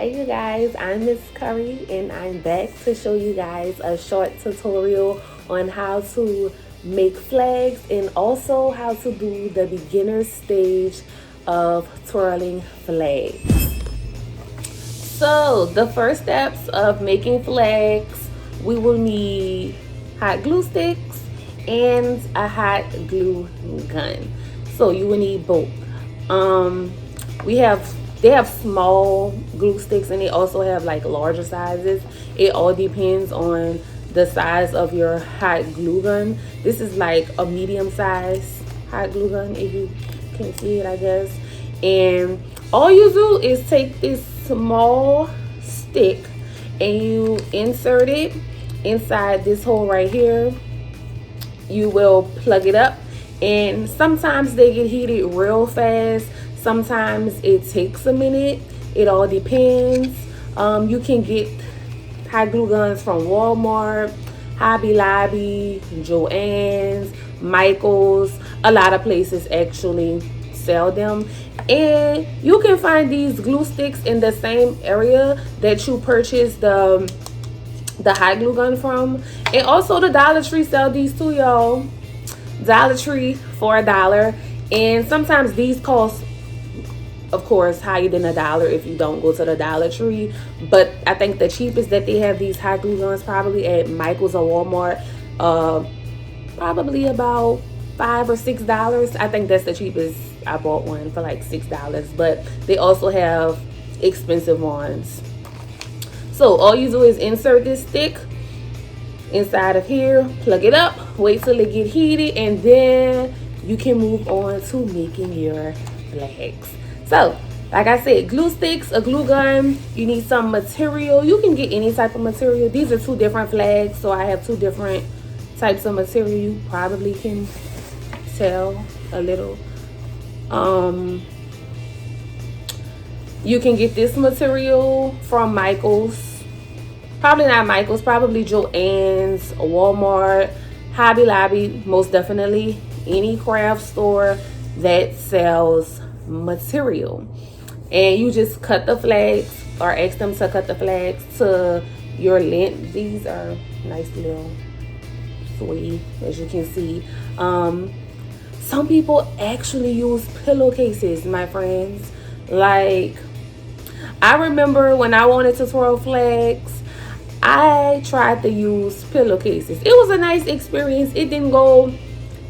Hi you guys, I'm Miss Curry and I'm back to show you guys a short tutorial on how to make flags and also how to do the beginner stage of twirling flags. So the first steps of making flags, we will need hot glue sticks and a hot glue gun. So you will need both. They have small glue sticks and they also have like larger sizes. It all depends on the size of your hot glue gun. This is like a medium size hot glue gun, if you can see it, I guess. And all you do is take this small stick and you insert it inside this hole right here. You will plug it up, and sometimes they get heated real fast, sometimes it takes a minute. It all depends. You can get hot glue guns from Walmart, Hobby Lobby, Joann's, Michael's. A lot of places actually sell them, and you can find these glue sticks in the same area that you purchased the hot glue gun from. And also the Dollar Tree sell these too, y'all. Dollar Tree for $1, and sometimes these cost, of course, higher than $1 if you don't go to the Dollar Tree. But I think the cheapest that they have these hot glue guns probably at Michael's or Walmart, probably about $5 or $6. I think that's the cheapest. I bought one for like $6, but they also have expensive ones. So all you do is insert this stick inside of here, plug it up, wait till it get heated, and then you can move on to making your flags. So like I said, glue sticks, a glue gun, you need some material. You can get any type of material. These are two different flags, so I have two different types of material. You probably can tell a little. You can get this material from Michael's. Probably not Michael's, probably Joann's, Walmart, Hobby Lobby, most definitely any craft store that sells material. And you just cut the flags or ask them to cut the flags to your length. These are nice little suede, as you can see. Some people actually use pillowcases, my friends. Like, I remember when I wanted to twirl flags, I tried to use pillowcases. It was a nice experience. It didn't go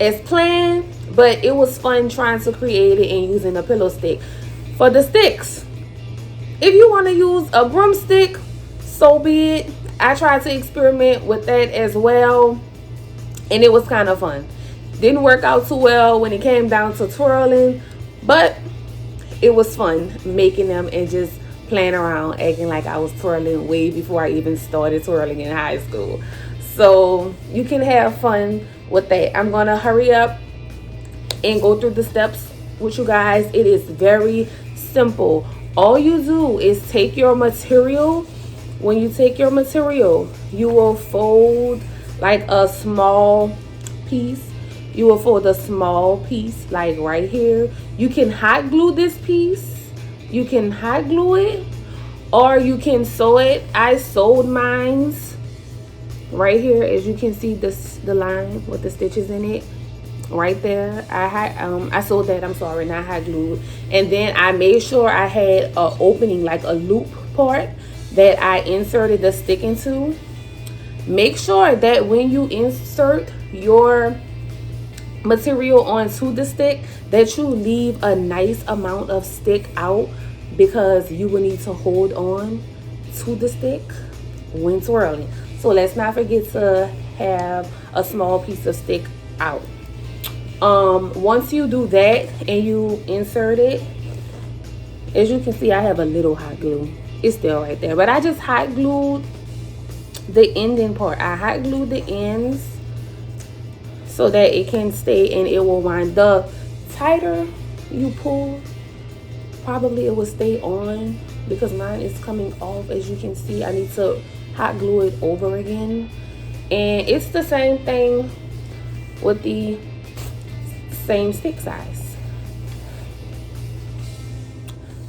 as planned, but it was fun trying to create it and using a pillow stick. For the sticks, if you want to use a broomstick, so be it. I tried to experiment with that as well, and it was kind of fun. Didn't work out too well when it came down to twirling, but it was fun making them and just playing around, acting like I was twirling way before I even started twirling in high school. So you can have fun with that. I'm gonna hurry up and go through the steps with you guys. It is very simple. All you do is take your material. When you take your material, you will fold like a small piece. You will fold a small piece like right here. You can hot glue this piece. You can hot glue it, or you can sew it. I sewed mines right here, as you can see the line with the stitches in it right there. I sewed that, I'm sorry, not hot glued. And then I made sure I had a opening, like a loop part that I inserted the stick into. Make sure that when you insert your material onto the stick that you leave a nice amount of stick out, because you will need to hold on to the stick when twirling. So let's not forget to have a small piece of stick out. Once you do that and you insert it, as you can see, I have a little hot glue. It's still right there, but I just hot glued the ending part. I hot glued the ends so that it can stay and it will wind. The tighter you pull, probably it will stay on, because mine is coming off. As you can see, I need to hot glue it over again. And it's the same thing with the same stick size.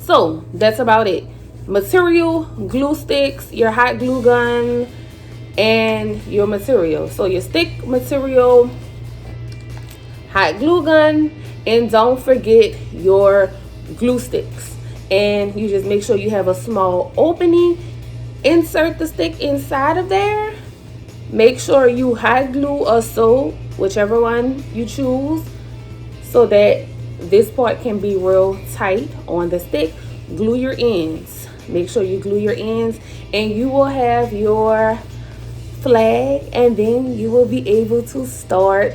So that's about it. material, glue sticks, your hot glue gun, and your material. So your stick, material, hot glue gun, and don't forget your glue sticks. And you just make sure you have a small opening. Insert the stick inside of there. Make sure you hot glue or sew, whichever one you choose, so that this part can be real tight on the stick. Glue your ends. Make sure you glue your ends, and you will have your flag, and then you will be able to start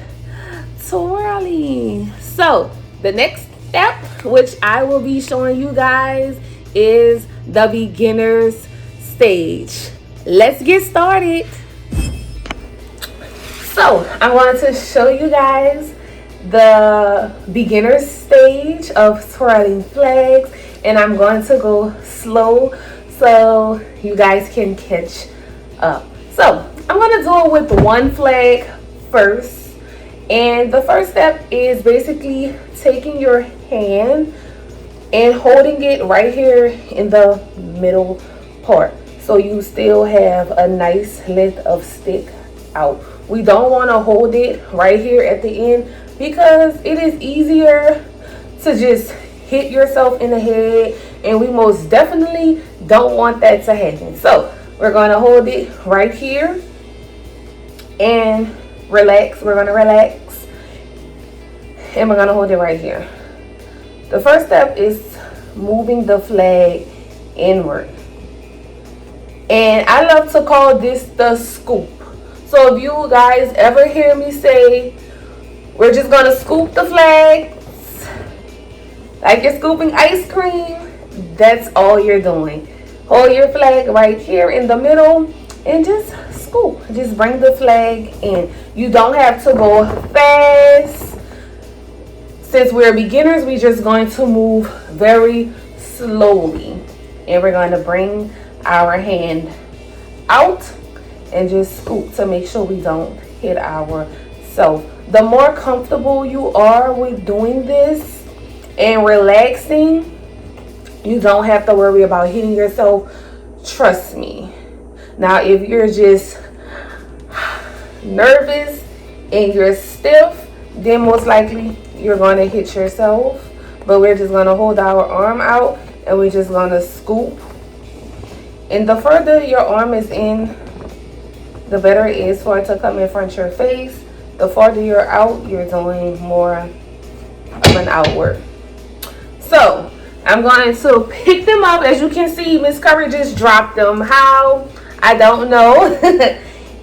twirling. So the next step, which I will be showing you guys, is the beginner's stage. Let's get started. So I wanted to show you guys the beginner's stage of twirling flags, and I'm going to go slow so you guys can catch up. So I'm going to do it with one flag first, and the first step is basically taking your hand and holding it right here in the middle part, so you still have a nice length of stick out. We don't want to hold it right here at the end because it is easier to just hit yourself in the head, and we most definitely don't want that to happen. So we're going to hold it right here and relax. We're going to relax, and we're going to hold it right here. The first step is moving the flag inward, and I love to call this the scoop. So if you guys ever hear me say, we're just going to scoop the flag, like you're scooping ice cream, that's all you're doing. Hold your flag right here in the middle and just scoop. Just bring the flag in. You don't have to go fast. Since we're beginners, we're just going to move very slowly. And we're going to bring our hand out and just scoop to make sure we don't hit ourselves. The more comfortable you are with doing this and relaxing, you don't have to worry about hitting yourself. Trust me. Now, if you're just nervous and you're stiff, then most likely you're going to hit yourself. But we're just going to hold our arm out, and we're just going to scoop. And the further your arm is in, the better it is for it to come in front of your face. The farther you're out, you're doing more of an outward. So I'm going to pick them up. As you can see, Miss Curry just dropped them. How? I don't know.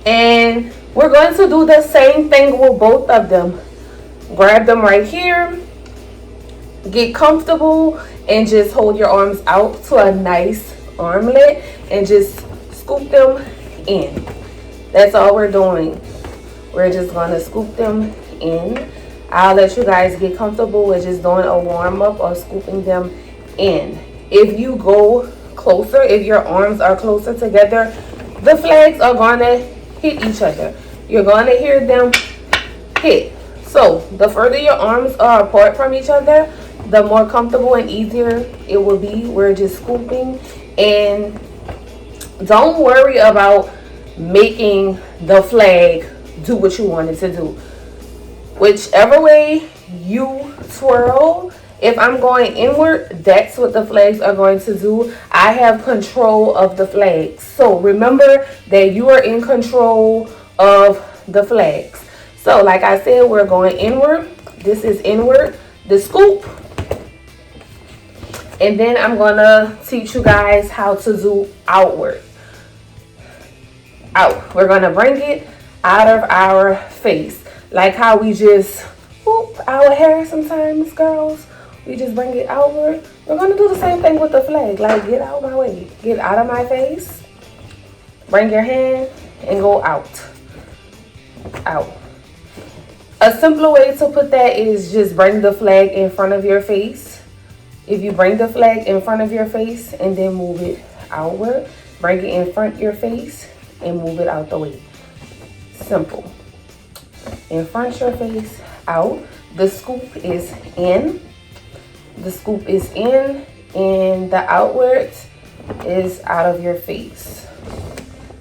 And we're going to do the same thing with both of them. Grab them right here. Get comfortable and just hold your arms out to a nice armlet and just scoop them in. That's all we're doing. We're just going to scoop them in. I'll let you guys get comfortable with just doing a warm-up or scooping them in. If you go closer, if your arms are closer together, the flags are going to hit each other. You're going to hear them hit. So the further your arms are apart from each other, the more comfortable and easier it will be. We're just scooping, and don't worry about making the flag do what you want it to do. Whichever way you twirl, if I'm going inward, that's what the flags are going to do. I have control of the flags. So remember that you are in control of the flags. So like I said, we're going inward. This is inward, the scoop. And then I'm going to teach you guys how to do outward. Out. We're going to bring it out of our face. Like how we just whoop our hair sometimes, girls. We just bring it outward. We're going to do the same thing with the flag. Like, get out of my way. Get out of my face. Bring your hand and go out. Out. A simpler way to put that is just bring the flag in front of your face. If you bring the flag in front of your face and then move it outward, bring it in front of your face and move it out the way. Simple. In front of your face, out. The scoop is in. The scoop is in, and the outwards, is out of your face.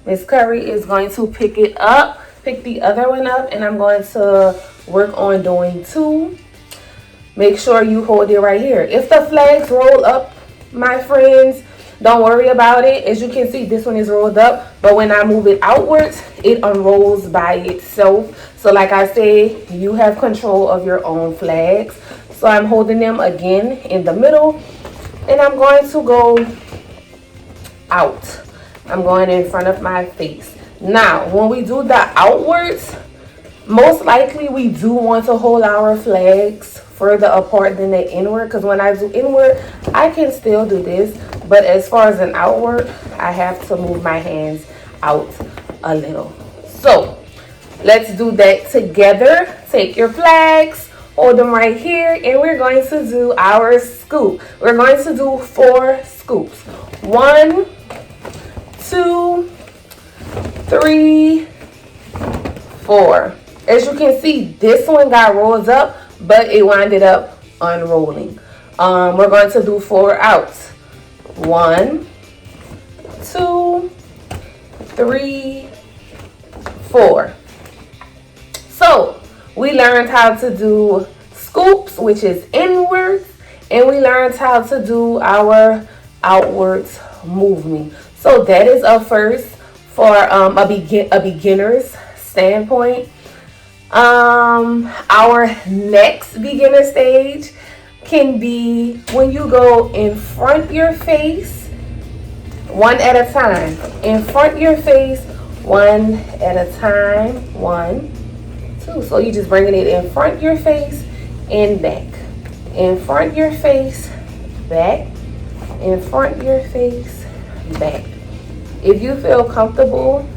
Miss Curry is going to pick it up, pick the other one up, and I'm going to work on doing 2. Make sure you hold it right here. If the flags roll up, my friends, don't worry about it. As you can see, this one is rolled up, but when I move it outwards, it unrolls by itself. So like I said, you have control of your own flags. So I'm holding them again in the middle, and I'm going to go out. I'm going in front of my face. Now, when we do the outwards, most likely we do want to hold our flags further apart than the inward, because when I do inward, I can still do this, but as far as an outward, I have to move my hands out a little. So let's do that together. Take your flags, hold them right here, and we're going to do our scoop. We're going to do 4 scoops. 1, 2, 3, 4. As you can see, this one got rolled up, but it winded up unrolling. We're going to do 4 outs. 1, 2, 3, 4. So we learned how to do scoops, which is inwards, and we learned how to do our outwards movement. So that is a first for a beginner's standpoint. Our next beginner stage can be when you go in front your face, one at a time. In front your face, one at a time. 1, 2. So you just bringing it in front your face and back. In front your face, back. In front your face, back. If you feel comfortable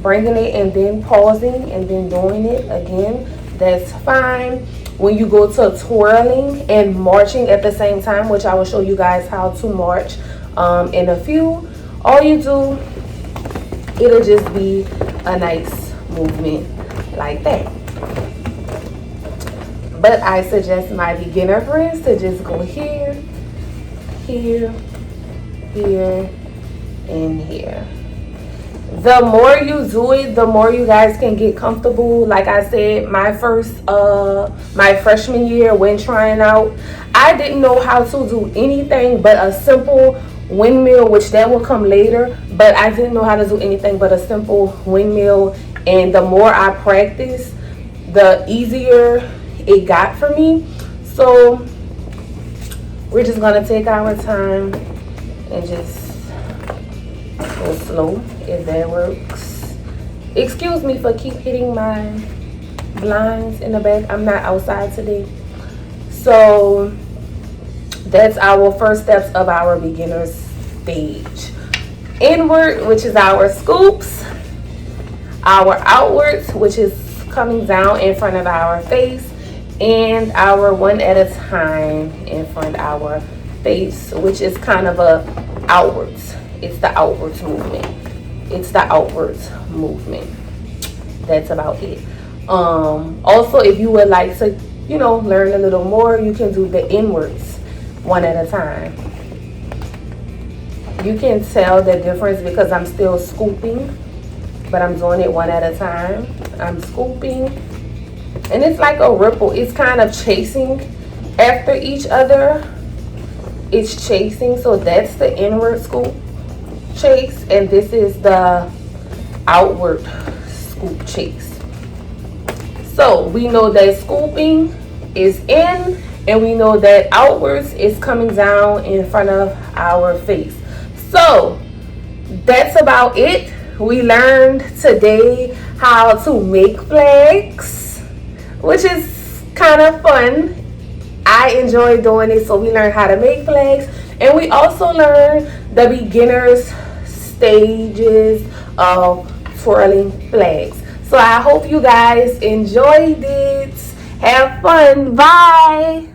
bringing it and then pausing and then doing it again, that's fine. When you go to twirling and marching at the same time, which I will show you guys how to march in a few, all you do, it'll just be a nice movement like that. But I suggest my beginner friends to just go here, here, here, and here. The more you do it, the more you guys can get comfortable. Like I said, my freshman year when trying out, I didn't know how to do anything but a simple windmill, which that will come later, but I didn't know how to do anything but a simple windmill. And the more I practiced, the easier it got for me. So we're just gonna take our time and just go slow, if that works. Excuse me for keep hitting my blinds in the back. I'm not outside today. So that's our first steps of our beginner's stage. Inward, which is our scoops. Our outwards, which is coming down in front of our face. And our one at a time in front of our face, which is kind of a outwards. It's the outwards movement. It's the outwards movement. That's about it. Also, if you would like to, learn a little more, you can do the inwards one at a time. You can tell the difference because I'm still scooping, but I'm doing it one at a time. I'm scooping, and it's like a ripple. It's kind of chasing after each other. It's chasing, so that's the inward scoop chase, and this is the outward scoop chase. So we know that scooping is in, and we know that outwards is coming down in front of our face. So that's about it. We learned today how to make flags, which is kind of fun. I enjoy doing it. So we learned how to make flags, and we also learned the beginners stages of twirling flags. So I hope you guys enjoyed it. Have fun. Bye.